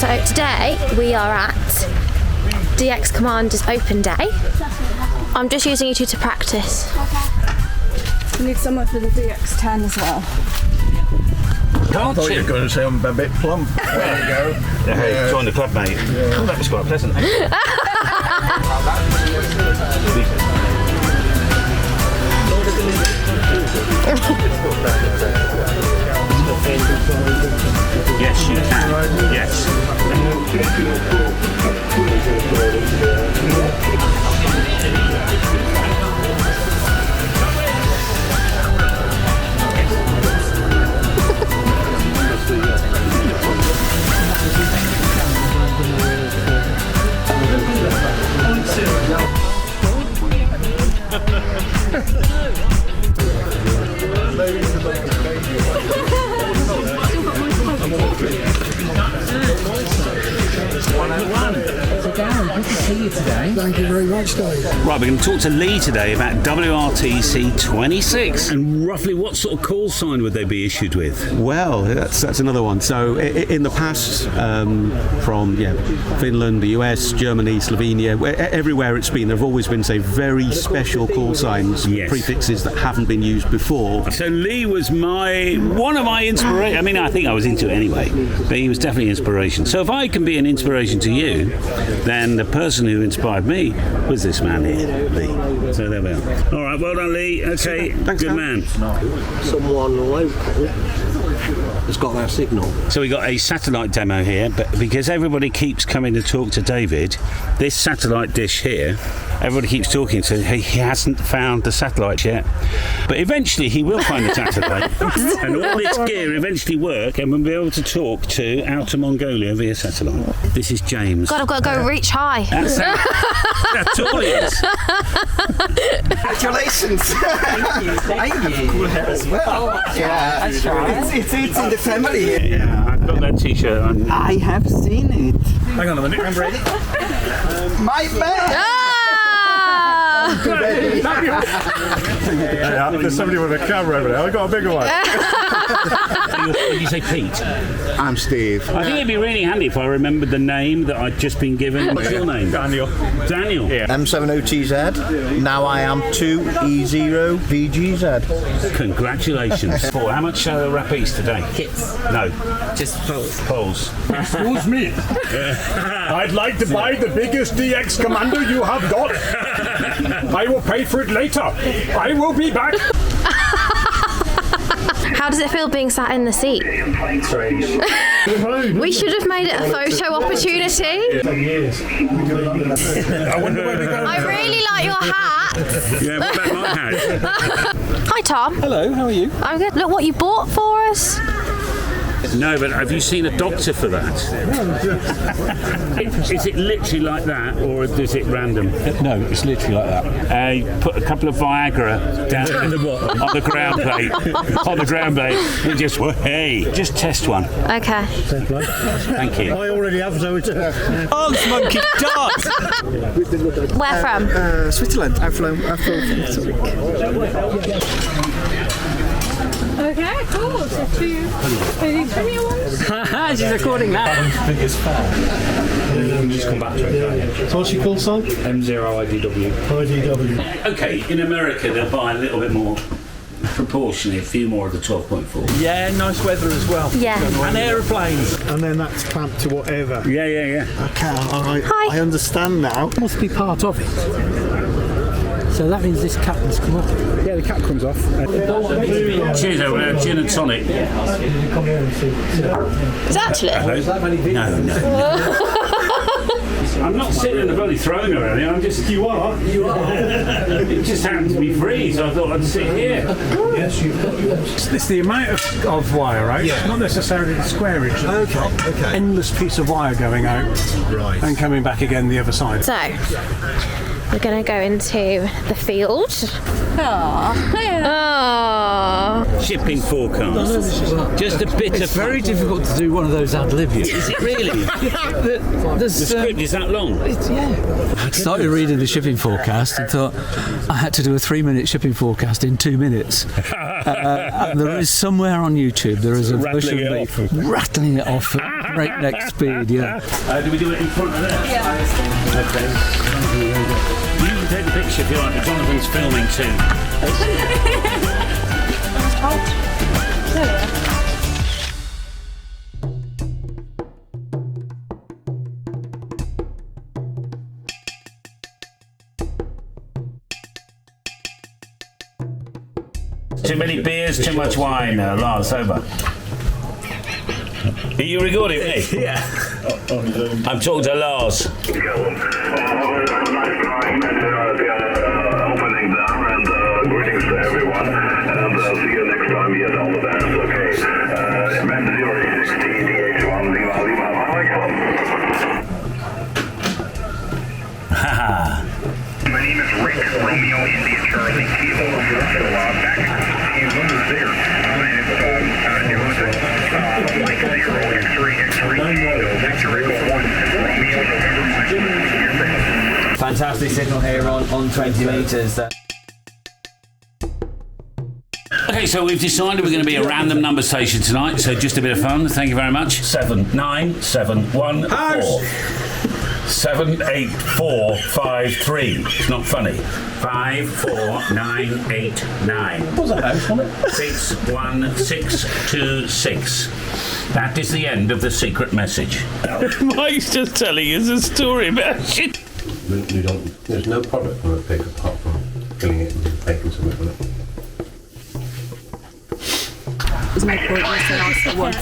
So today we are at DX Commander's open day. I'm just using you two to practice. We need someone for the DX10 as well. I thought you were going to say I'm a bit plump. There you go. Hey, join the club, mate. Yeah. Oh, that was quite pleasant. Yes, you can. Yes. Good to see you today. Thank you very much, Dave. Right, we're going to talk to Lee today about WRTC 26 and roughly what sort of call sign would they be issued with? Well, that's another one. So in the past, from Finland, the US, Germany, Slovenia, everywhere it's been, there have always been, say, very special call signs, prefixes that haven't been used before. So Lee was one of my inspiration. I mean, I think I was into it anyway, but he was definitely inspiration. So if I can be an inspiration to you, then the person who inspired me was this man here, Lee. So there we are. All right, well done, Lee. Okay, thanks, good man. Someone local has got that signal. So we got a satellite demo here, but because everybody keeps coming to talk to David, this satellite dish here, everybody keeps talking, so he hasn't found the satellite yet. But eventually he will find the satellite, and all this gear eventually work, and we'll be able to talk to Outer Mongolia via satellite. This is James. God, I've got to go reach high. That's all he is. Congratulations! Thank you. Cool hair as well. Yeah, that's right. It's in the family. Yeah, I've got that T-shirt on. I have seen it. Hang on a minute, I'm ready. My man! There's somebody with a camera over there. I've got a bigger one. Did you say Pete? I'm Steve. I think it'd be really handy if I remembered the name that I'd just been given. What's your name? Daniel. Daniel? Yeah. M70TZ. Now I am 2E0VGZ. Congratulations. Paul, how much rapies today? Kits. No. Just poles. Poles. Excuse me. I'd like to buy the biggest DX Commander you have got. I will pay for it later. I will be back. How does it feel being sat in the seat? Strange. We should have made it a photo opportunity. 10 years. I wonder where we're going. I really like your hat. Yeah, what about my hat? Hi, Tom. Hello, how are you? I'm good. Look what you bought for us. No, but have you seen a doctor for that? Is it literally like that, or is it random? No, it's literally like that. You put a couple of Viagra down on the ground plate. On the ground plate. And just test one. Okay. Thank you. I already have, so it's... Dance, monkey, dance! Where from? Switzerland. I'm from Zurich. Okay, cool. So two premier ones. She's recording that. Biggest fan. Just come back to it. So what's your call sign? M0IDW. IDW. Okay, in America they'll buy a little bit more proportionally, a few more of the 12.4. Yeah, nice weather as well. Yeah. And aeroplanes. And then that's clamped to whatever. Yeah. Okay, Hi. I understand now. Must be part of it. So that means this cap must come off. Yeah, the cap comes off. Cheers, gin and tonic. Is that actually? No. I'm not sitting in the bloody throne or anything. I'm just. You are. It just happened to be free, so I thought I'd sit here. Yes, you've got yours. It's the amount of wire, right? Yeah. Not necessarily the squareage. Okay. Endless piece of wire going out. Right. And coming back again the other side. So, We're going to go into the field. Oh. Shipping forecast. Just a bit It's very difficult to do one of those ad libias. Is it really? The script is that long? I started reading the shipping forecast and thought I had to do a 3-minute shipping forecast in 2 minutes. And there is somewhere on YouTube, there is a version of me rattling it off at breakneck speed, Do we do it in front of there? Yeah. Okay. You can take the picture if you like, but Jonathan's filming too. Too many beers, too much wine, Lars, over. Are you recording me? Yeah. I'm talking to Lars. Opening there, and greetings to everyone, and see you next time. Yes, all the best. Okay. Man 060 DH1 Lima Lima. Haha. My name is Rick Romeo India Charlie Kilo. So back in there, Mike 0 X3 X3 Victor Echo 1 Romeo November. Fantastic signal here on 20 metres. Okay, so we've decided we're going to be a random number station tonight, so just a bit of fun. Thank you very much. 79714 78453. It's not funny. 54989. What's that house on it? 61626. That is the end of the secret message. Mike's just telling us a story about shit. There's no product on a pig apart from killing it and making something from it. There's no point in saying I still want